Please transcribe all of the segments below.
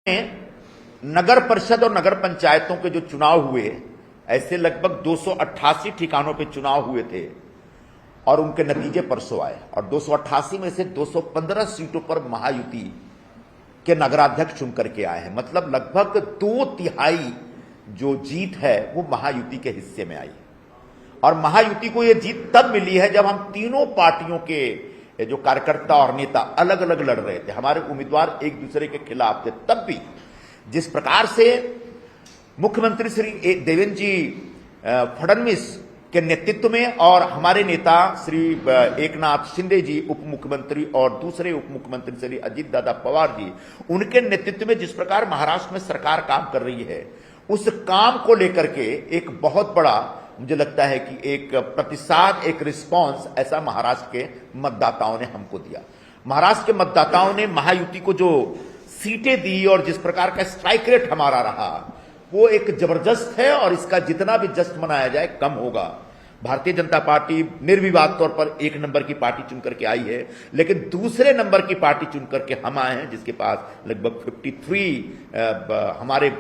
नगर परिषद और नगर पंचायतों के जो चुनाव हुए, ऐसे लगभग 288 ठिकानों पे चुनाव हुए थे और उनके नतीजे परसों आए और 288 में से 215 सीटों पर महायुति के नगराध्यक्ष चुन करके आए हैं। मतलब लगभग 2/3 जो जीत है वो महायुति के हिस्से में आई और महायुति को यह जीत तब मिली है जब हम तीनों पार्टियों के जो कार्यकर्ता और नेता अलग अलग लड़ रहे थे, हमारे उम्मीदवार एक दूसरे के खिलाफ थे। तब भी जिस प्रकार से मुख्यमंत्री श्री देवेंद्र जी फडणवीस के नेतृत्व में और हमारे नेता श्री एकनाथ शिंदे जी उप मुख्यमंत्री और दूसरे उप मुख्यमंत्री श्री अजीत दादा पवार जी, उनके नेतृत्व में जिस प्रकार महाराष्ट्र में सरकार काम कर रही है, उस काम को लेकर के एक बहुत बड़ा मुझे लगता है कि एक प्रतिसाद, एक रिस्पांस ऐसा महाराष्ट्र के मतदाताओं ने हमको दिया। महाराष्ट्र के मतदाताओं ने महायुति को जो सीटें दी और जिस प्रकार का स्ट्राइक रेट हमारा रहा वो एक जबरदस्त है और इसका जितना भी जश्न मनाया जाए कम होगा। भारतीय जनता पार्टी निर्विवाद तौर पर 1 नंबर की पार्टी चुन करके आई है, लेकिन दूसरे नंबर की पार्टी चुन करके हम आए हैं जिसके पास लगभग 53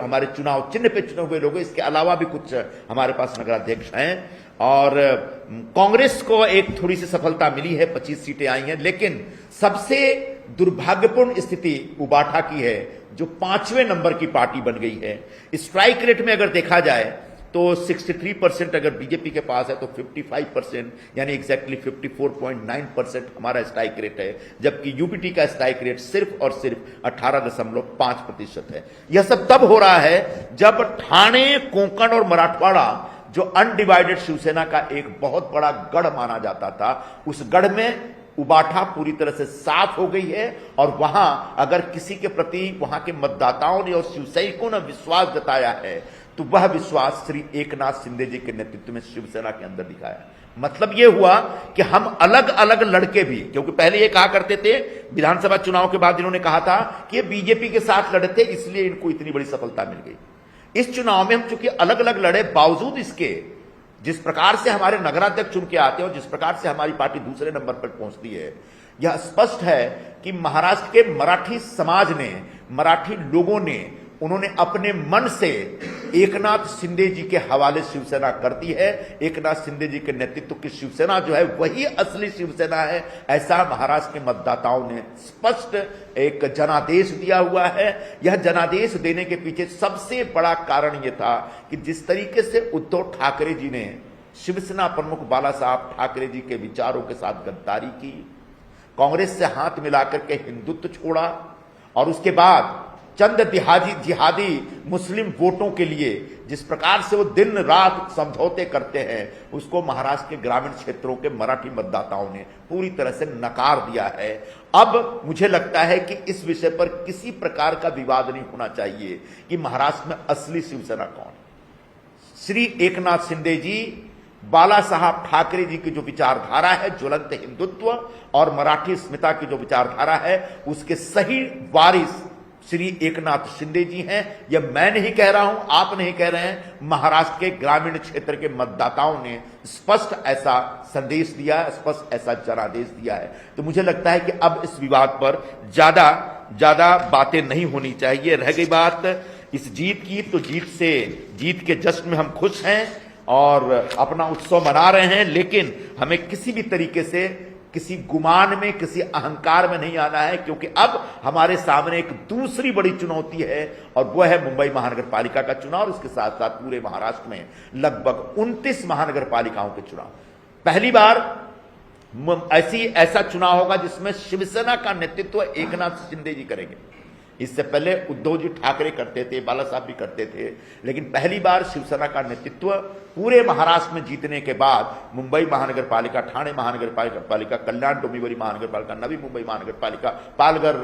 हमारे चुनाव चिन्ह पे चुने हुए लोग हैं। इसके अलावा भी कुछ हमारे पास नगराध्यक्ष हैं और कांग्रेस को एक थोड़ी सी सफलता मिली है, 25 सीटें आई हैं। लेकिन सबसे दुर्भाग्यपूर्ण स्थिति उबाठा की है जो 5वें नंबर की पार्टी बन गई है। स्ट्राइक रेट में अगर देखा जाए तो 63% अगर बीजेपी के पास है तो 55% यानी एग्जैक्टली 54.9% हमारा स्ट्राइक रेट है, जबकि यूपीटी का स्ट्राइक रेट सिर्फ और सिर्फ 18.5% है। यह सब तब हो रहा है जब ठाणे, कोंकण और मराठवाड़ा जो अनडिवाइडेड शिवसेना का एक बहुत बड़ा गढ़ माना जाता था, उस गढ़ में उबाठा पूरी तरह से साफ हो गई है और वहां अगर किसी के प्रति वहां के मतदाताओं ने और शिवसैनिकों ने विश्वास जताया है तो वह विश्वास श्री एकनाथ शिंदे जी के नेतृत्व में शिवसेना के अंदर दिखाया। मतलब यह हुआ कि हम अलग अलग लड़के भी, क्योंकि पहले ये कहा करते थे विधानसभा चुनाव के बाद इन्होंने कहा था कि ये बीजेपी के साथ लड़े थे इसलिए इनको इतनी बड़ी सफलता मिल गई। इस चुनाव में हम चूंकि अलग अलग लड़े, बावजूद इसके जिस प्रकार से हमारे नगराध्यक्ष चुन के आते हैं और जिस प्रकार से हमारी पार्टी दूसरे नंबर पर पहुंचती है, यह स्पष्ट है कि महाराष्ट्र के मराठी समाज ने, मराठी लोगों ने, उन्होंने अपने मन से एकनाथ शिंदे जी के हवाले शिवसेना कर दी है। एकनाथ शिंदे जी के नेतृत्व की शिवसेना जो है वही असली शिवसेना है, ऐसा महाराष्ट्र के मतदाताओं ने स्पष्ट एक जनादेश दिया हुआ है। यह जनादेश देने के पीछे सबसे बड़ा कारण यह था कि जिस तरीके से उद्धव ठाकरे जी ने शिवसेना प्रमुख बाला साहब ठाकरे जी के विचारों के साथ गद्दारी की, कांग्रेस से हाथ मिलाकर के हिंदुत्व छोड़ा और उसके बाद चंद जिहादी मुस्लिम वोटों के लिए जिस प्रकार से वो दिन रात समझौते करते हैं, उसको महाराष्ट्र के ग्रामीण क्षेत्रों के मराठी मतदाताओं ने पूरी तरह से नकार दिया है। अब मुझे लगता है कि इस विषय पर किसी प्रकार का विवाद नहीं होना चाहिए कि महाराष्ट्र में असली शिवसेना कौन है। श्री एकनाथ शिंदे जी, बाला साहब ठाकरे जी की जो विचारधारा है, ज्वलंत हिंदुत्व और मराठी अस्मिता की जो विचारधारा है, उसके सही वारिस श्री एकनाथ शिंदे जी हैं। यह मैं नहीं कह रहा हूं, आप नहीं कह रहे हैं, महाराष्ट्र के ग्रामीण क्षेत्र के मतदाताओं ने स्पष्ट ऐसा संदेश दिया, स्पष्ट ऐसा जनादेश दिया है। तो मुझे लगता है कि अब इस विवाद पर ज्यादा बातें नहीं होनी चाहिए। रह गई बात इस जीत की, तो जीत के जश्न में हम खुश हैं और अपना उत्सव मना रहे हैं, लेकिन हमें किसी भी तरीके से किसी गुमान में, किसी अहंकार में नहीं आना है, क्योंकि अब हमारे सामने एक दूसरी बड़ी चुनौती है और वह है मुंबई महानगर पालिका का चुनाव और इसके साथ साथ पूरे महाराष्ट्र में लगभग 29 महानगर पालिकाओं के चुनाव। पहली बार ऐसा चुनाव होगा जिसमें शिवसेना का नेतृत्व एकनाथ शिंदे जी करेंगे। इससे पहले उद्धव जी ठाकरे करते थे, बाला साहब भी करते थे, लेकिन पहली बार शिवसेना का नेतृत्व पूरे महाराष्ट्र में जीतने के बाद मुंबई महानगर पालिका, ठाणे महानगर पालिका, कल्याण डोंबिवली महानगर पालिका, नवी मुंबई महानगर पालिका, पालघर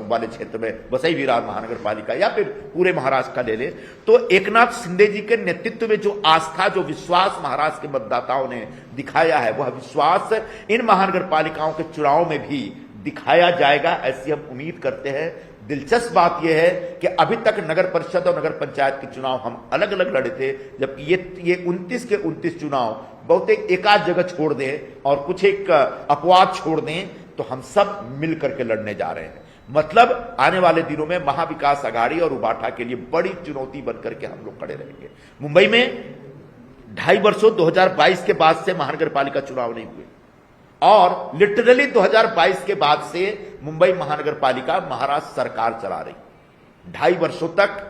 वाले क्षेत्र में वसई विरार महानगर पालिका या फिर पूरे महाराष्ट्र का ले ले, तो एकनाथ शिंदे जी के नेतृत्व में जो आस्था, जो विश्वास महाराष्ट्र के मतदाताओं ने दिखाया है, वह विश्वास इन महानगर पालिकाओं के चुनाव में भी दिखाया जाएगा, ऐसी हम उम्मीद करते हैं। दिलचस्प बात यह है कि अभी तक नगर परिषद और नगर पंचायत के चुनाव हम अलग अलग लड़े थे, जबकि ये 29 के 29 चुनाव बहुत एक आध जगह छोड़ दें और कुछ एक अपवाद छोड़ दें तो हम सब मिल करके लड़ने जा रहे हैं। मतलब आने वाले दिनों में महाविकास आघाड़ी और उबाठा के लिए बड़ी चुनौती बनकर के हम लोग खड़े रहेंगे। मुंबई में 2.5 वर्षों 2022 के बाद से महानगर पालिका चुनाव नहीं हुए और लिटरली 2022 के बाद से मुंबई महानगर पालिका महाराष्ट्र सरकार चला रही। 2.5 वर्षों तक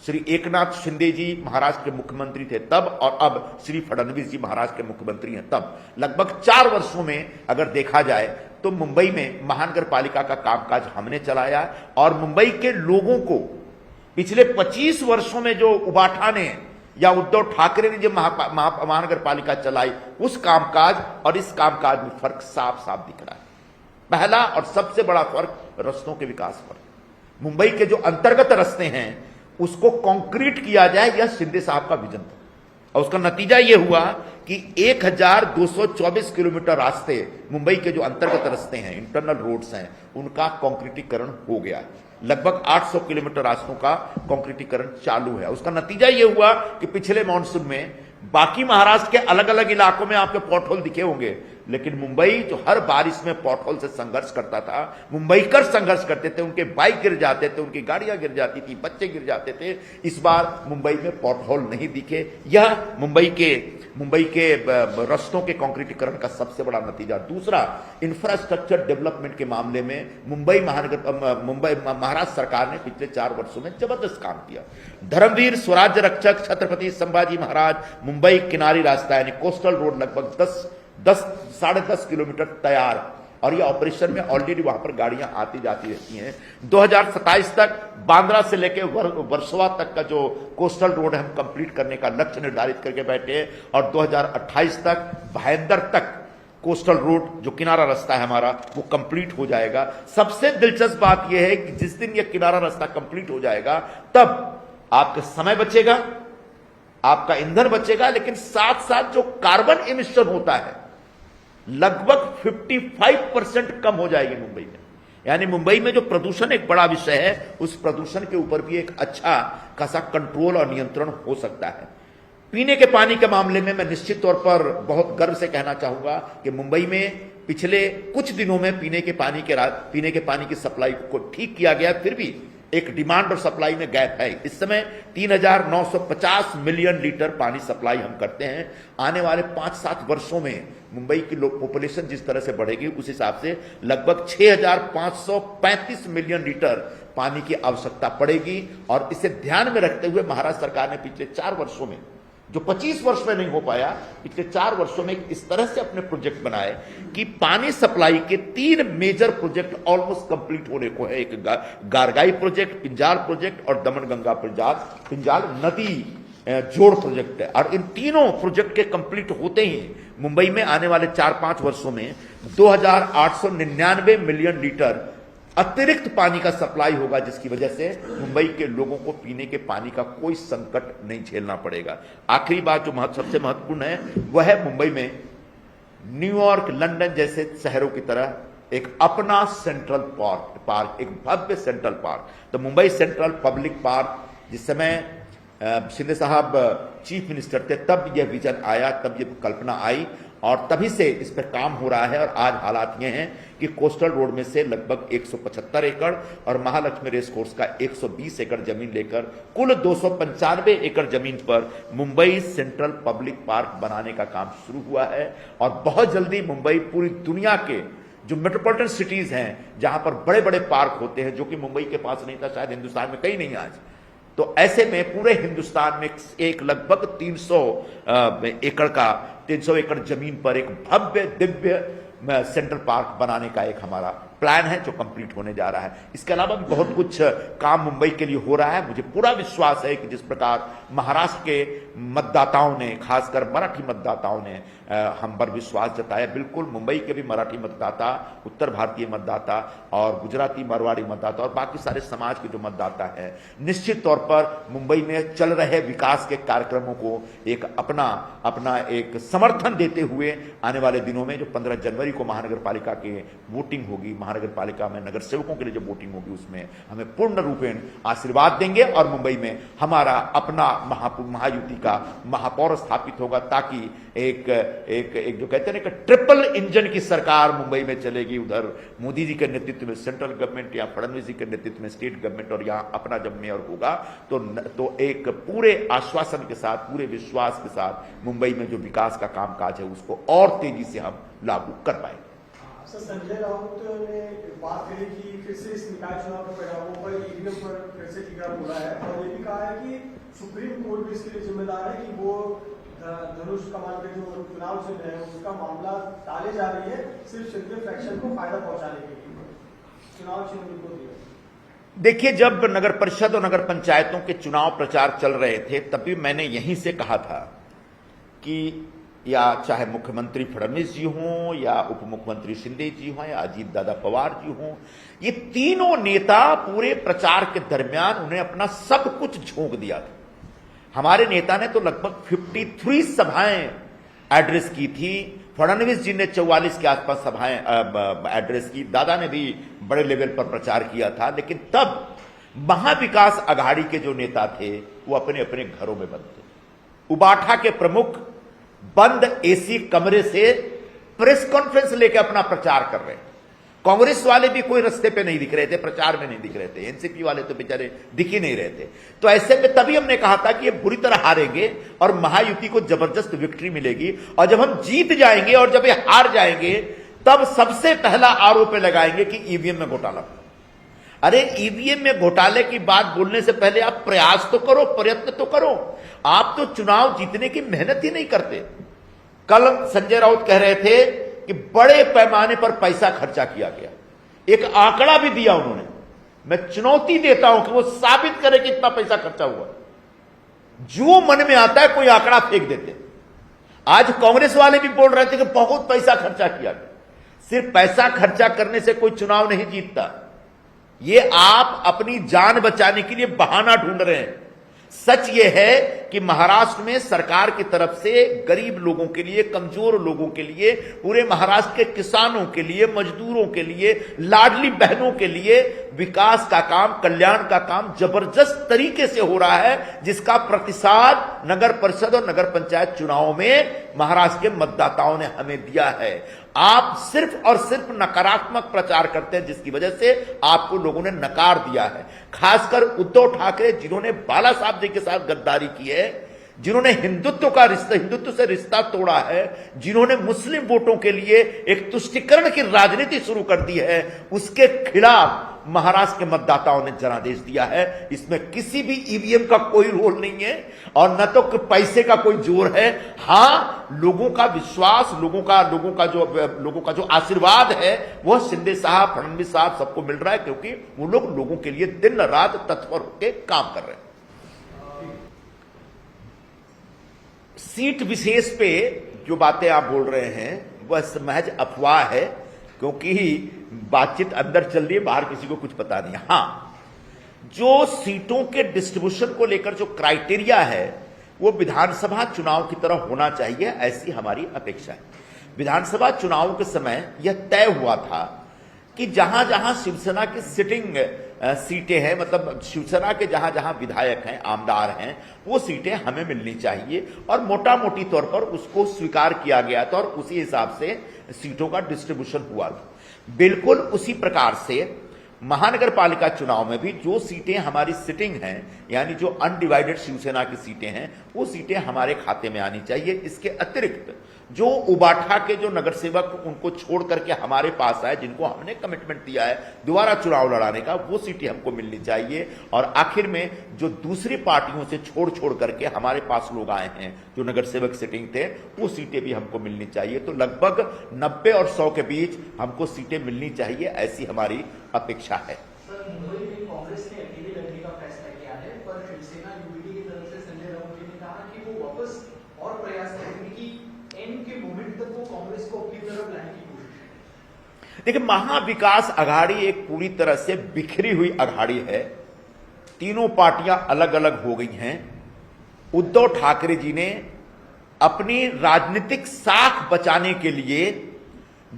श्री एकनाथ शिंदे जी महाराष्ट्र के मुख्यमंत्री थे तब, और अब श्री फडणवीस जी महाराष्ट्र के मुख्यमंत्री हैं तब। लगभग 4 वर्षों में अगर देखा जाए तो मुंबई में महानगर पालिका का कामकाज हमने चलाया और मुंबई के लोगों को पिछले 25 वर्षों में जो उबाठा ने या उद्धव ठाकरे ने जो महानगर पालिका चलाई, उस कामकाज और इस कामकाज में फर्क साफ साफ दिख रहा है। पहला और सबसे बड़ा फर्क रस्तों के विकास पर। मुंबई के जो अंतर्गत रस्ते हैं उसको कंक्रीट किया जाए, यह शिंदे साहब का विजन था और उसका नतीजा यह हुआ कि 1224 किलोमीटर रास्ते, मुंबई के जो अंतर्गत रास्ते हैं, इंटरनल रोड्स हैं, उनका कंक्रीटीकरण हो गया। लगभग 800 किलोमीटर रास्तों का कंक्रीटीकरण चालू है। उसका नतीजा यह हुआ कि पिछले मॉनसून में बाकी महाराष्ट्र के अलग अलग इलाकों में आपके पॉटहोल दिखे होंगे, लेकिन मुंबई जो हर बारिश में पॉटहोल से संघर्ष करता था, मुंबईकर संघर्ष करते थे, उनके बाइक गिर जाते थे, उनकी गाड़ियां गिर जाती थी, बच्चे गिर जाते थे। इस बार मुंबई में पॉटहोल नहीं दिखे। यह मुंबई के रस्तों के कंक्रीटीकरण का सबसे बड़ा नतीजा। दूसरा, इंफ्रास्ट्रक्चर डेवलपमेंट के मामले में मुंबई महाराष्ट्र सरकार ने पिछले 4 वर्षों में जबरदस्त काम किया। धर्मवीर स्वराज्य रक्षक छत्रपति संभाजी महाराज मुंबई किनारी रास्ता यानी कोस्टल रोड लगभग 10 -10.5 किलोमीटर तैयार, और ये ऑपरेशन में ऑलरेडी वहां पर गाड़ियां आती जाती रहती हैं। 2027 तक बांद्रा से लेकर वर्सोवा तक का जो कोस्टल रोड है हम कंप्लीट करने का लक्ष्य निर्धारित करके बैठे हैं और 2028 तक भाईंदर तक कोस्टल रोड जो किनारा रास्ता है हमारा वो कंप्लीट हो जाएगा। सबसे दिलचस्प बात यह है कि जिस दिन यह किनारा रास्ता कंप्लीट हो जाएगा तब आपका समय बचेगा, आपका ईंधन बचेगा, लेकिन साथ साथ जो कार्बन इमिशन होता है लगभग 55% कम हो जाएगी मुंबई में। यानी मुंबई में जो प्रदूषण एक बड़ा विषय है, उस प्रदूषण के ऊपर भी एक अच्छा खासा कंट्रोल और नियंत्रण हो सकता है। पीने के पानी के मामले में मैं निश्चित तौर पर बहुत गर्व से कहना चाहूंगा कि मुंबई में पिछले कुछ दिनों में पीने के पानी की सप्लाई को ठीक किया गया, फिर भी एक डिमांड और सप्लाई में गैप है। इस समय 3,950 मिलियन लीटर पानी सप्लाई हम करते हैं। आने वाले 5-7 वर्षों में मुंबई की पॉपुलेशन जिस तरह से बढ़ेगी उस हिसाब से लगभग 6,535 मिलियन लीटर पानी की आवश्यकता पड़ेगी। और इसे ध्यान में रखते हुए महाराष्ट्र सरकार ने पिछले 4 वर्षों में, जो 25 वर्ष में नहीं हो पाया, पिछले 4 वर्षों में इस तरह से अपने प्रोजेक्ट बनाए कि पानी सप्लाई के 3 मेजर प्रोजेक्ट ऑलमोस्ट कंप्लीट होने को है। एक गारगाई प्रोजेक्ट, पिंजाल प्रोजेक्ट और दमन गंगा पिंजाल नदी जोड़ प्रोजेक्ट है। और इन तीनों प्रोजेक्ट के कंप्लीट होते ही मुंबई में आने वाले 4-5 वर्षों में 2,899 मिलियन लीटर अतिरिक्त पानी का सप्लाई होगा, जिसकी वजह से मुंबई के लोगों को पीने के पानी का कोई संकट नहीं झेलना पड़ेगा। आखिरी बात जो सबसे महत्वपूर्ण है वह है मुंबई में न्यूयॉर्क, लंदन जैसे शहरों की तरह एक अपना सेंट्रल पार्क, एक भव्य सेंट्रल पार्क। तो मुंबई सेंट्रल पब्लिक पार्क, जिस समय शिंदे साहब चीफ मिनिस्टर थे तब यह विजन आया, तब यह कल्पना आई और तभी से इस पर काम हो रहा है। और आज हालात ये हैं कि कोस्टल रोड में से लगभग 175 एकड़ और महालक्ष्मी रेस कोर्स का 120 एकड़ जमीन लेकर कुल 295 एकड़ जमीन पर मुंबई सेंट्रल पब्लिक पार्क बनाने का काम शुरू हुआ है। और बहुत जल्दी मुंबई पूरी दुनिया के जो मेट्रोपॉलिटन सिटीज हैं जहां पर बड़े बड़े पार्क होते हैं, जो कि मुंबई के पास नहीं था, शायद हिंदुस्तान में कहीं नहीं आज, तो ऐसे में पूरे हिंदुस्तान में एक लगभग 300 एकड़ जमीन पर एक भव्य दिव्य सेंट्रल पार्क बनाने का एक हमारा प्लान है जो कंप्लीट होने जा रहा है। इसके अलावा भी बहुत कुछ काम मुंबई के लिए हो रहा है। मुझे पूरा विश्वास है कि जिस प्रकार महाराष्ट्र के मतदाताओं ने, खासकर मराठी मतदाताओं ने हम पर विश्वास जताया, बिल्कुल मुंबई के भी मराठी मतदाता, उत्तर भारतीय मतदाता और गुजराती मारवाड़ी मतदाता और बाकी सारे समाज के जो मतदाता हैं, निश्चित तौर पर मुंबई में चल रहे विकास के कार्यक्रमों को एक अपना एक समर्थन देते हुए आने वाले दिनों में जो 15 जनवरी को महानगर पालिका की वोटिंग होगी, महानगर पालिका में नगर सेवकों के लिए जो वोटिंग होगी उसमें हमें पूर्ण रूपेण आशीर्वाद देंगे और मुंबई में हमारा अपना महायुति का महापौर स्थापित होगा, ताकि एक एक एक जो कहते हैं ना ट्रिपल इंजन की सरकार मुंबई में चलेगी। उधर मोदी जी के नेतृत्व में सेंट्रल गवर्नमेंट या फडणवीस जी के नेतृत्व में स्टेट गवर्नमेंट, और यहाँ अपना जब मेयर होगा तो एक पूरे आश्वासन के साथ, पूरे विश्वास के साथ मुंबई में जो विकास का कामकाज है उसको और तेजी से हम लागू कर पाएंगे। सर, संजय राउत ने बात कही कि फिर से इस निकाय चुनाव के परिणामों पर ईवीएम पर फिर से टीका बोला है, और ये भी कहा है कि सुप्रीम कोर्ट भी इसके लिए जिम्मेदार है कि वो धनुष कमान के जो चुनाव चिन्ह है उसका मामला टाले जा रही है सिर्फ शिंदे फ्रैक्शन को फायदा पहुंचाने के लिए चुनाव चिन्ह उनको दिया। देखिए, जब नगर परिषद और नगर पंचायतों के चुनाव प्रचार चल रहे थे तभी मैंने यहीं से कहा था कि या चाहे मुख्यमंत्री फडणवीस जी हों या उप मुख्यमंत्री शिंदे जी हों या अजीत दादा पवार जी हों, ये तीनों नेता पूरे प्रचार के दरमियान उन्हें अपना सब कुछ झोंक दिया था। हमारे नेता ने तो लगभग 53 सभाएं एड्रेस की थी, फडणवीस जी ने 44 के आसपास सभाएं एड्रेस की, दादा ने भी बड़े लेवल पर प्रचार किया था। लेकिन तब महाविकास अघाड़ी के जो नेता थे वो अपने अपने घरों में बंद थे। उबाठा के प्रमुख बंद एसी कमरे से प्रेस कॉन्फ्रेंस लेकर अपना प्रचार कर रहे हैं। कांग्रेस वाले भी कोई रास्ते पे नहीं दिख रहे थे, प्रचार में नहीं दिख रहे थे, एनसीपी वाले तो बेचारे दिख ही नहीं रहे थे। तो ऐसे में तभी हमने कहा था कि ये बुरी तरह हारेंगे और महायुति को जबरदस्त विक्ट्री मिलेगी, और जब हम जीत जाएंगे और जब ये हार जाएंगे तब सबसे पहला आरोप लगाएंगे कि ईवीएम में घोटाला। अरे ईवीएम में घोटाले की बात बोलने से पहले आप प्रयास तो करो, प्रयत्न तो करो। आप तो चुनाव जीतने की मेहनत ही नहीं करते। कल संजय राउत कह रहे थे कि बड़े पैमाने पर पैसा खर्चा किया गया, एक आंकड़ा भी दिया उन्होंने। मैं चुनौती देता हूं कि वो साबित करे कि इतना पैसा खर्चा हुआ। जो मन में आता है कोई आंकड़ा फेंक देते। आज कांग्रेस वाले भी बोल रहे थे कि बहुत पैसा खर्चा किया गया। सिर्फ पैसा खर्चा करने से कोई चुनाव नहीं जीतता। ये आप अपनी जान बचाने के लिए बहाना ढूंढ रहे हैं। सच यह है कि महाराष्ट्र में सरकार की तरफ से गरीब लोगों के लिए, कमजोर लोगों के लिए, पूरे महाराष्ट्र के किसानों के लिए, मजदूरों के लिए, लाडली बहनों के लिए विकास का काम, कल्याण का काम जबरदस्त तरीके से हो रहा है, जिसका प्रतिसाद नगर परिषद और नगर पंचायत चुनावों में महाराष्ट्र के मतदाताओं ने हमें दिया है। आप सिर्फ और सिर्फ नकारात्मक प्रचार करते हैं, जिसकी वजह से आपको लोगों ने नकार दिया है। खासकर उद्धव ठाकरे, जिन्होंने बाला साहब जी के साथ गद्दारी की है, जिन्होंने हिंदुत्व से रिश्ता तोड़ा है, जिन्होंने मुस्लिम वोटों के लिए एक तुष्टीकरण की राजनीति शुरू कर दी है, उसके खिलाफ महाराष्ट्र के मतदाताओं ने जनादेश दिया है। इसमें किसी भी ईवीएम का कोई रोल नहीं है और न तो पैसे का कोई जोर है। हां, लोगों का विश्वास, लोगों का जो आशीर्वाद है वो शिंदे साहब, फडणवीस साहब सबको मिल रहा है, क्योंकि वो लोग लोगों के लिए दिन रात तत्पर होकर काम कर रहे हैं। सीट विशेष पे जो बातें आप बोल रहे हैं वह महज अफवाह है, क्योंकि बातचीत अंदर चल रही है, बाहर किसी को कुछ पता नहीं। हां, जो सीटों के डिस्ट्रीब्यूशन को लेकर जो क्राइटेरिया है वो विधानसभा चुनाव की तरह होना चाहिए, ऐसी हमारी अपेक्षा है। विधानसभा चुनाव के समय यह तय हुआ था कि जहां जहां शिवसेना की सिटिंग सीटें हैं, मतलब शिवसेना के जहां जहां विधायक हैं, आमदार हैं, वो सीटें हमें मिलनी चाहिए, और मोटा मोटी तौर पर उसको स्वीकार किया गया था और उसी हिसाब से सीटों का डिस्ट्रीब्यूशन हुआ था। बिल्कुल उसी प्रकार से महानगर पालिका चुनाव में भी जो सीटें हमारी सिटिंग हैं, यानी जो अनडिवाइडेड शिवसेना की सीटें हैं, वो सीटें हमारे खाते में आनी चाहिए। इसके अतिरिक्त जो उबाठा के जो नगर सेवक उनको छोड़ करके हमारे पास आए, जिनको हमने कमिटमेंट दिया है दोबारा चुनाव लड़ाने का, वो सीटें हमको मिलनी चाहिए। और आखिर में जो दूसरी पार्टियों से छोड़ करके हमारे पास लोग आए हैं जो नगर सेवक सिटिंग थे, वो सीटें भी हमको मिलनी चाहिए। तो लगभग 90 और 100 के बीच हमको सीटें मिलनी चाहिए, ऐसी हमारी अपेक्षा है। कांग्रेस ने अकेले लड़ने का फैसला किया है, पर शिवसेना यूबीडी की तरफ से संजय राउत जी ने कहा कि वो वापस और प्रयास करेंगे कि एंड के मोमेंट तक वो कांग्रेस को अपनी तरफ लाने की कोशिश। देखिए, महाविकास अघाड़ी एक पूरी तरह से बिखरी हुई अघाड़ी है। तीनों पार्टियां अलग अलग हो गई हैं। उद्धव ठाकरे जी ने अपनी राजनीतिक साख बचाने के लिए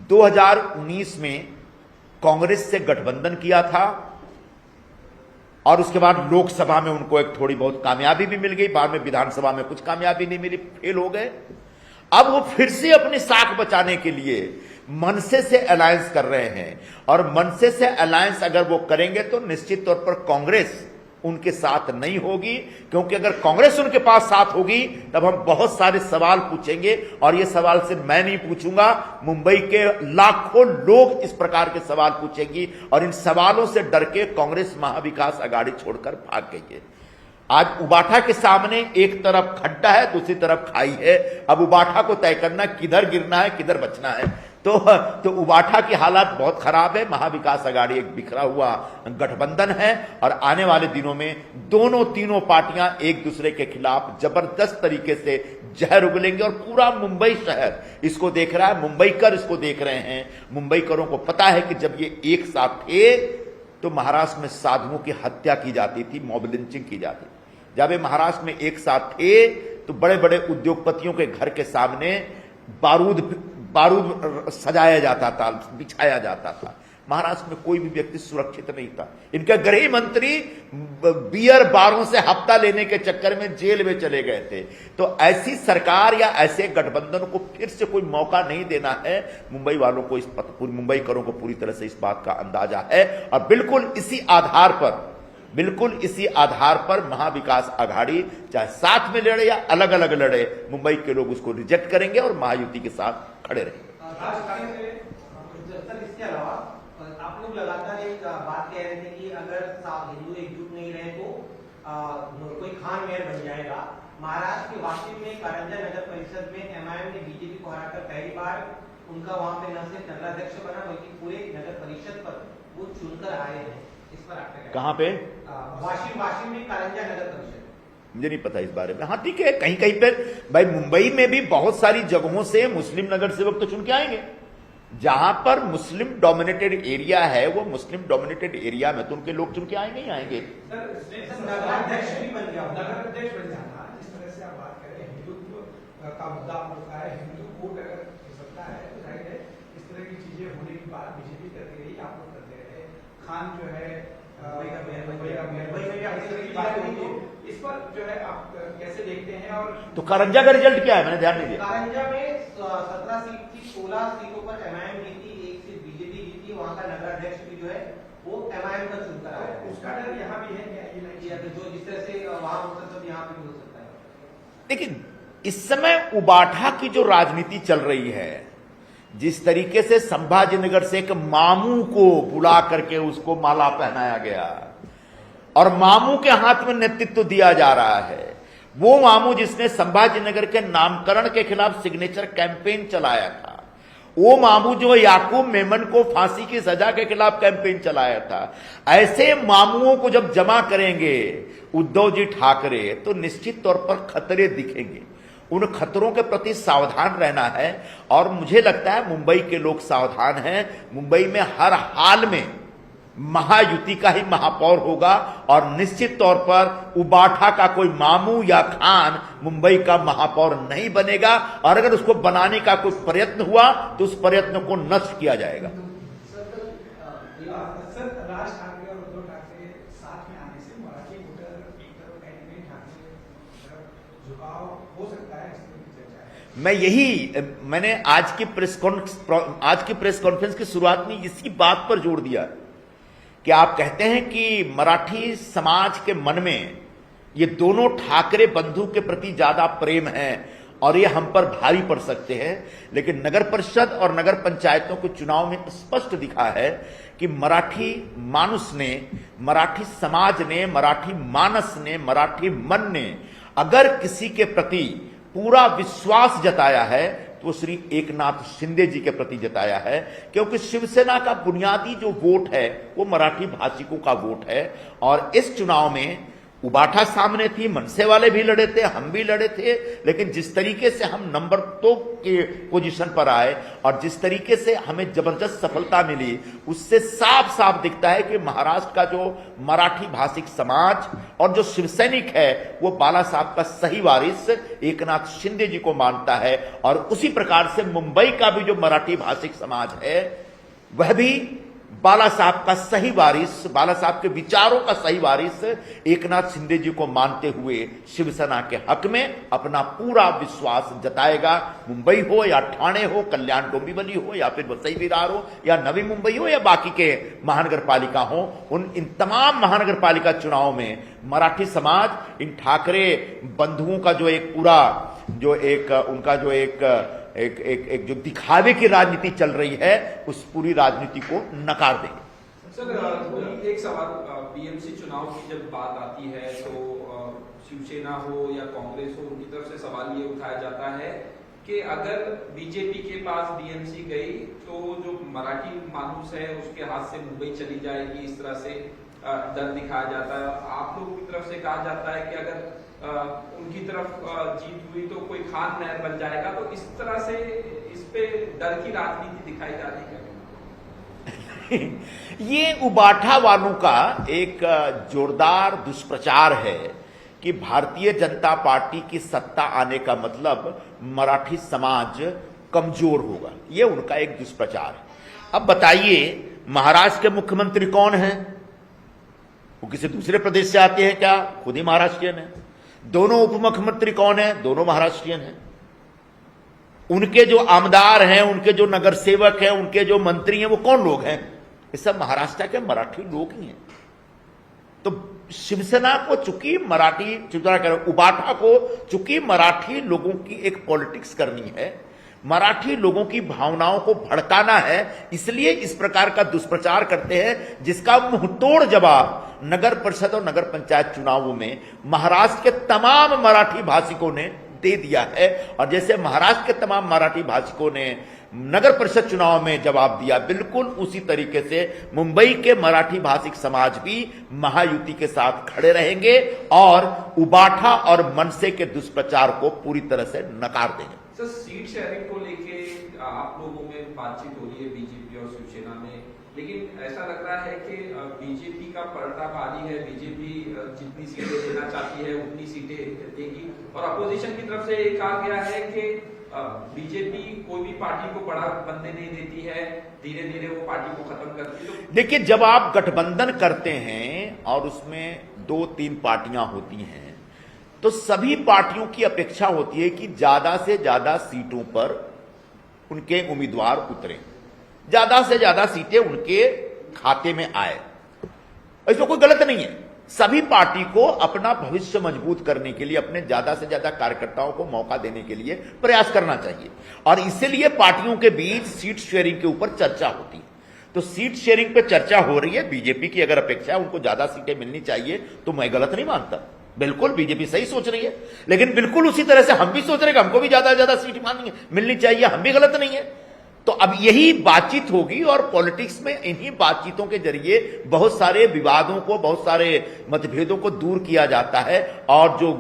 2019 में कांग्रेस से गठबंधन किया था और उसके बाद लोकसभा में उनको एक थोड़ी बहुत कामयाबी भी मिल गई, बाद में विधानसभा में कुछ कामयाबी नहीं मिली, फेल हो गए। अब वो फिर से अपनी साख बचाने के लिए मनसे से अलायंस कर रहे हैं, और मनसे से अलायंस अगर वो करेंगे तो निश्चित तौर पर कांग्रेस उनके साथ नहीं होगी, क्योंकि अगर कांग्रेस उनके पास साथ होगी तब हम बहुत सारे सवाल पूछेंगे, और ये सवाल सिर्फ मैं नहीं पूछूंगा, मुंबई के लाखों लोग इस प्रकार के सवाल पूछेंगी, और इन सवालों से डर के कांग्रेस महाविकास अघाड़ी छोड़कर भाग गई है। आज उबाठा के सामने एक तरफ खड्डा है, दूसरी तरफ खाई है। अब उबाठा को तय करना किधर गिरना है, किधर बचना है। तो उबाठा की हालत बहुत खराब है। महाविकास अघाड़ी एक बिखरा हुआ गठबंधन है, और आने वाले दिनों में तीनों पार्टियां एक दूसरे के खिलाफ जबरदस्त तरीके से जहर उगलेंगे, और पूरा मुंबई शहर इसको देख रहा है, मुंबईकर इसको देख रहे हैं। मुंबईकरों को पता है कि जब ये एक साथ थे तो महाराष्ट्र में साधुओं की हत्या की जाती थी, मॉब लिंचिंग की जाती थी। जब ये महाराष्ट्र में एक साथ थे तो बड़े बड़े उद्योगपतियों के घर के सामने बारूद सजाया जाता था, बिछाया जाता था। महाराष्ट्र में कोई भी व्यक्ति सुरक्षित नहीं था। इनके गृह मंत्री बियर बारों से हफ्ता लेने के चक्कर में जेल में चले गए थे। तो ऐसी सरकार या ऐसे गठबंधन को फिर से कोई मौका नहीं देना है। मुंबई वालों को मुंबईकरों को पूरी तरह से इस बात का अंदाजा है, और बिल्कुल इसी आधार पर महाविकास अघाड़ी चाहे साथ में लड़े या अलग अलग लड़े, मुंबई के लोग उसको रिजेक्ट करेंगे और महायुति के साथ खड़े रहेंगे। इसके अलावा आप लोग लगातार एक बात कह रहे थे कि अगर हिंदू एकजुट नहीं रहे तो कोई खान मेयर बन जाएगा। महाराष्ट्र के वाशिम में कारंजा नगर परिषद में एमआईएम ने बीजेपी को हराकर पहली बार उनका वहां पे न सिर्फ नगराध्यक्ष बना बल्कि पूरे नगर परिषद पर वो चुनकर आए हैं। इस पर आपका कहां पे? वाशिम में कारंजा नगर परिषद। मुझे नहीं पता इस बारे में। हाँ ठीक है, कहीं कहीं पे भाई मुंबई में भी बहुत सारी जगहों से मुस्लिम नगर सेवक तो चुन के आएंगे। जहां पर मुस्लिम डोमिनेटेड एरिया है वो मुस्लिम डोमिनेटेड एरिया में तो उनके लोग चुन के आएंगे ही आएंगे। नगराध्यक्ष भी बन गया, नगराध्यक्ष बन जाना। जिस तरह से आप बात करें हिंदुत्व का मुद्दा होता है, हिंदू कोड अगर सकता है तो जाहिर है इस तरह की चीजें होने की बात बीजेपी करती रही, आप लोग करते रहे। खान जो है इस पर जो है आप कैसे देखते हैं? और तो कारंजा का रिजल्ट क्या है, मैंने ध्यान नहीं दिया। कारंजा में 17 सीट थी, 16 सीटों पर एमआईएम जीती, 1 सीट बीजेपी जीती। वहां का नगराध्यक्ष भी जो है वो एमआईएम का चुनकर आया है। उसका डर यहाँ भी है क्या? ये जो जिस तरह से वहां होता सब यहाँ पे भी हो सकता है। लेकिन इस समय उबाठा की जो राजनीति चल रही है, जिस तरीके से संभाजीनगर से एक मामू को बुला करके उसको माला पहनाया गया और मामू के हाथ में नेतृत्व दिया जा रहा है, वो मामू जिसने संभाजीनगर के नामकरण के खिलाफ सिग्नेचर कैंपेन चलाया था, वो मामू जो याकूब मेमन को फांसी की सजा के खिलाफ कैंपेन चलाया था, ऐसे मामुओं को जब जमा करेंगे उद्धव जी ठाकरे तो निश्चित तौर पर खतरे दिखेंगे। उन खतरों के प्रति सावधान रहना है, और मुझे लगता है मुंबई के लोग सावधान हैं। मुंबई में हर हाल में महायुति का ही महापौर होगा, और निश्चित तौर पर उबाठा का कोई मामू या खान मुंबई का महापौर नहीं बनेगा, और अगर उसको बनाने का कोई प्रयत्न हुआ तो उस प्रयत्न को नष्ट किया जाएगा। सर, राज ठाकरे और उद्धव ठाकरे साथ में आने से मराठी वोटर एक तरफ एंटी ठाकरे झुकाव हो सकता है, मैंने आज की प्रेस कॉन्फ्रेंस की शुरुआत में इसी बात पर जोर दिया कि आप कहते हैं कि मराठी समाज के मन में ये दोनों ठाकरे बंधु के प्रति ज्यादा प्रेम है और ये हम पर भारी पड़ सकते हैं, लेकिन नगर परिषद और नगर पंचायतों के चुनाव में स्पष्ट दिखा है कि मराठी मानुस ने, मराठी समाज ने, मराठी मानस ने, मराठी मन ने अगर किसी के प्रति पूरा विश्वास जताया है तो वो श्री एकनाथ शिंदे जी के प्रति जताया है, क्योंकि शिवसेना का बुनियादी जो वोट है वो मराठी भाषिकों का वोट है। और इस चुनाव में उबाठा सामने थी, मनसे वाले भी लड़े थे, हम भी लड़े थे, लेकिन जिस तरीके से हम नंबर 2 के पोजीशन पर आए और जिस तरीके से हमें जबरदस्त सफलता मिली, उससे साफ साफ दिखता है कि महाराष्ट्र का जो मराठी भाषिक समाज और जो शिवसैनिक है वो बाला साहब का सही वारिस एकनाथ शिंदे जी को मानता है। और उसी प्रकार से मुंबई का भी जो मराठी भाषिक समाज है वह भी बाला साहब का सही वारिस, बाला साहब के विचारों का सही वारिस एकनाथ शिंदे जी को मानते हुए शिवसेना के हक में अपना पूरा विश्वास जताएगा। मुंबई हो या ठाणे हो, कल्याण डोंबिवली हो या फिर वसई विरार हो या नवी मुंबई हो या बाकी के महानगर पालिका हो, इन तमाम महानगर पालिका चुनाव में मराठी समाज इन ठाकरे बंधुओं का जो एक पूरा जो एक उनका जो एक जो दिखावे की राजनीति चल रही है, उस पूरी राजनीति को नकार देंगे। सर, एक सवाल, बीएमसी चुनाव की जब बात आती है तो शिवसेना हो या कांग्रेस हो, उनकी तरफ से सवाल ये उठाया जाता है कि अगर बीजेपी के पास बीएमसी गई तो जो मराठी मानूस है उसके हाथ से मुंबई चली जाएगी, इस तरह से डर दिखाया जाता है। आप लोगों की तरफ से कहा जाता है कि अगर उनकी तरफ जीत हुई तो कोई खान नहर बन जाएगा, तो इस तरह से इस पे डर की राजनीति दिखाई जा रही है। ये उबाठा वालों का एक जोरदार दुष्प्रचार है कि भारतीय जनता पार्टी की सत्ता आने का मतलब मराठी समाज कमजोर होगा। ये उनका एक दुष्प्रचार है। अब बताइए, महाराष्ट्र के मुख्यमंत्री कौन है? वो किसी दूसरे प्रदेश से आते हैं क्या? खुद ही महाराष्ट्रियन है। दोनों उप मुख्यमंत्री कौन है? दोनों महाराष्ट्रियन हैं। उनके जो आमदार हैं, उनके जो नगर सेवक हैं, उनके जो मंत्री हैं, वो कौन लोग हैं? ये सब महाराष्ट्र के मराठी लोग ही हैं। तो शिवसेना को चूंकि मराठी, शिवसेना कह रहे उबाठा को चूंकि मराठी लोगों की एक पॉलिटिक्स करनी है, मराठी लोगों की भावनाओं को भड़काना है, इसलिए इस प्रकार का दुष्प्रचार करते हैं, जिसका मुंहतोड़ जवाब नगर परिषद और नगर पंचायत चुनावों में महाराष्ट्र के तमाम मराठी भाषिकों ने दे दिया है। और जैसे महाराष्ट्र के तमाम मराठी भाषिकों ने नगर परिषद चुनाव में जवाब दिया, बिल्कुल उसी तरीके से मुंबई के मराठी भाषिक समाज भी महायुति के साथ खड़े रहेंगे और उबाठा और मनसे के दुष्प्रचार को पूरी तरह से नकार देंगे। सर, सीट शेयरिंग को लेके आप लोगों में बातचीत हो रही है बीजेपी और शिवसेना में, लेकिन ऐसा लग रहा है कि बीजेपी का पलटा भारी है। बीजेपी जितनी सीटें देना चाहती है उतनी सीटें देगी, और अपोजिशन की तरफ से ये कहा गया है कि बीजेपी कोई भी पार्टी को बड़ा बनने नहीं देती है, धीरे धीरे वो पार्टी को खत्म करती है। तो देखिए, जब आप गठबंधन करते हैं और उसमें 2-3 पार्टियां होती हैं, तो सभी पार्टियों की अपेक्षा होती है कि ज्यादा से ज्यादा सीटों पर उनके उम्मीदवार उतरे, ज्यादा से ज्यादा सीटें उनके खाते में आए। इसमें कोई गलत नहीं है। सभी पार्टी को अपना भविष्य मजबूत करने के लिए, अपने ज्यादा से ज्यादा कार्यकर्ताओं को मौका देने के लिए प्रयास करना चाहिए, और इसीलिए पार्टियों के बीच सीट शेयरिंग के ऊपर चर्चा होती है। तो सीट शेयरिंग पे चर्चा हो रही है। बीजेपी की अगर अपेक्षा है उनको ज्यादा सीटें मिलनी चाहिए, तो मैं गलत नहीं मानता। बिल्कुल बीजेपी सही सोच रही है, लेकिन बिल्कुल उसी तरह से हम भी सोच रहे हैं कि हमको भी ज्यादा से ज्यादा सीट मिलनी चाहिए, हम भी गलत नहीं है। तो अब यही बातचीत होगी, और पॉलिटिक्स में इन्हीं बातचीतों के जरिए बहुत सारे विवादों को, बहुत सारे मतभेदों को दूर किया जाता है, और जो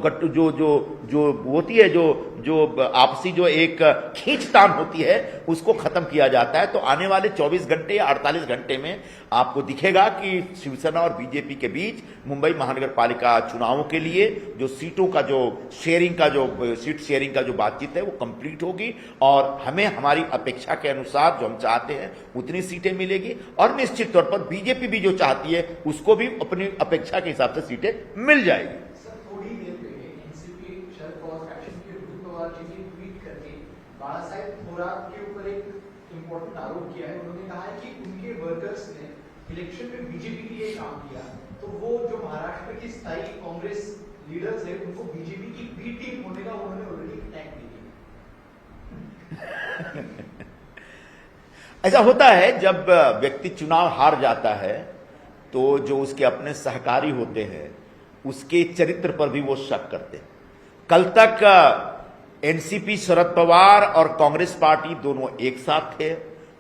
होती है, जो आपसी जो एक खींचतान होती है, उसको खत्म किया जाता है। तो आने वाले 24 घंटे या 48 घंटे में आपको दिखेगा कि शिवसेना और बीजेपी के बीच मुंबई महानगर पालिका चुनावों के लिए जो सीटों का जो शेयरिंग का जो सीट शेयरिंग का जो बातचीत है वो कंप्लीट होगी, और हमें हमारी अपेक्षा के अनुसार जो हम चाहते हैं उतनी सीटें मिलेगी, और निश्चित तौर पर बीजेपी भी जो चाहती है उसको भी अपनी अपेक्षा के हिसाब से सीटें मिल जाएगी। सर, थोड़ी देर पहले एनसीपी शरद पवार फैक्शन के रोहित पवार जी ने ट्वीट करके बाला साहेब थोरात के ऊपर एक इंपॉर्टेंट आरोप किया है। उन्होंने कहा है कि उनके वर्कर्स ने इलेक्शन में बीजेपी के लिए काम किया, तो वो जो महाराष्ट्र की स्थायी कांग्रेस लीडर्स है उनको बीजेपी की बी टीम होने का उन्होंने ऑलरेडी टैग दिया। ऐसा होता है, जब व्यक्ति चुनाव हार जाता है तो जो उसके अपने सहकारी होते हैं उसके चरित्र पर भी वो शक करते हैं। कल तक एनसीपी शरद पवार और कांग्रेस पार्टी दोनों एक साथ थे,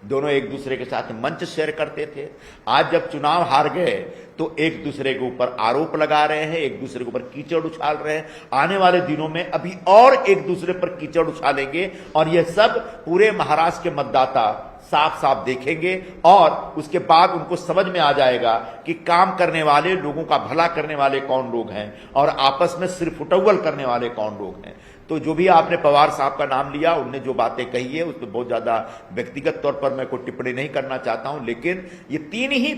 दोनों एक दूसरे के साथ मंच शेयर करते थे। आज जब चुनाव हार गए तो एक दूसरे के ऊपर आरोप लगा रहे हैं, एक दूसरे के ऊपर कीचड़ उछाल रहे हैं। आने वाले दिनों में अभी और एक दूसरे पर कीचड़ उछालेंगे, और यह सब पूरे महाराष्ट्र के मतदाता साफ साफ देखेंगे और उसके बाद उनको समझ में आ जाएगा कि काम करने वाले लोगों का भला करने वाले कौन लोग हैं और आपस में सिर्फ उटव्वल करने वाले कौन लोग हैं। तो जो भी आपने पवार साहब का नाम लिया, उनने जो बातें कही है उसमें बहुत ज्यादा व्यक्तिगत तौर पर मैं कोई टिप्पणी नहीं करना चाहता हूं, लेकिन ये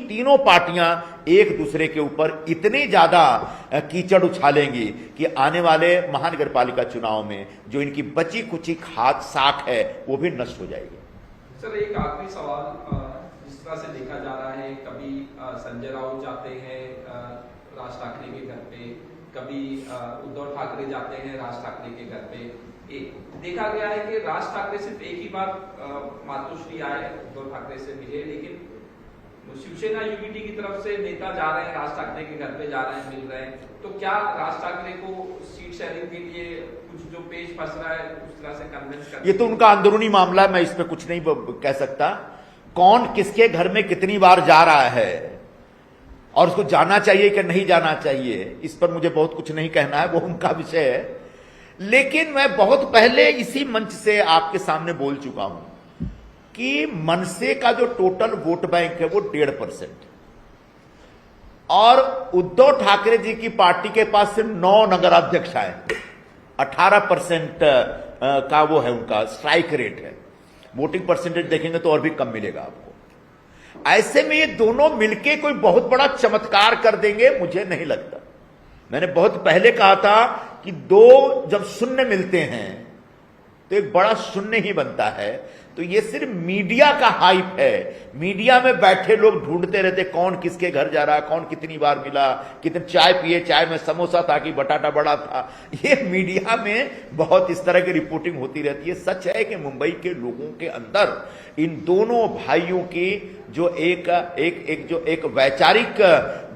तीनों पार्टियां एक दूसरे के ऊपर इतनी ज्यादा कीचड़ उछालेंगी कि आने वाले महानगरपालिका चुनाव में जो इनकी बची कुची साख है वो भी नष्ट हो जाएगी। सर एक आखिरी सवाल, जिस तरह से देखा जा रहा है, कभी संजय राउत जाते हैं राज ठाकरे के घर पे, कभी उद्धव ठाकरे जाते हैं राज ठाकरे के घर पे। देखा गया है कि राज ठाकरे सिर्फ एक ही बार मातोश्री आए, उद्धव ठाकरे से मिले, लेकिन शिवसेना यूबीटी की तरफ से नेता जा रहे हैं, राज ठाकरे के घर पे जा रहे हैं, मिल रहे हैं। तो क्या राज ठाकरे को सीट शेयरिंग के लिए कुछ जो पेश फंस रहा है उस तरह से कन्विंस कर, ये तो उनका अंदरूनी मामला है, मैं इस पे कुछ नहीं कह सकता। कौन किसके घर में कितनी बार जा रहा है और उसको जाना चाहिए कि नहीं जाना चाहिए, इस पर मुझे बहुत कुछ नहीं कहना है, वो उनका विषय है। लेकिन मैं बहुत पहले इसी मंच से आपके सामने बोल चुका हूं कि मनसे का जो टोटल वोट बैंक है वो 1.5% और उद्धव ठाकरे जी की पार्टी के पास सिर्फ 9 नगराध्यक्ष आए, 18% का वो है उनका स्ट्राइक रेट है। वोटिंग परसेंटेज देखेंगे तो और भी कम मिलेगा आपको। ऐसे में ये दोनों मिलके कोई बहुत बड़ा चमत्कार कर देंगे, मुझे नहीं लगता। मैंने बहुत पहले कहा था कि दो जब शून्य मिलते हैं तो एक बड़ा शून्य ही बनता है। तो ये सिर्फ मीडिया का हाइप है, मीडिया में बैठे लोग ढूंढते रहते कौन किसके घर जा रहा, कौन कितनी बार मिला, कितने चाय पिए, चाय में समोसा था कि बटाटा बड़ा था। ये मीडिया में बहुत इस तरह की रिपोर्टिंग होती रहती है। सच है कि मुंबई के लोगों के अंदर इन दोनों भाइयों की जो एक वैचारिक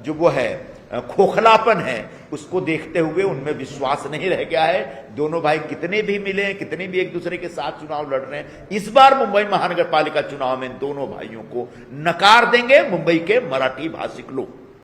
जो वो है खोखलापन है, उसको देखते हुए उनमें विश्वास नहीं रह गया है। दोनों भाई कितने भी मिले, कितने भी एक दूसरे के साथ चुनाव लड़ रहे हैं, इस बार मुंबई महानगर पालिका चुनाव में दोनों भाइयों को नकार देंगे मुंबई के मराठी भाषिक लोग।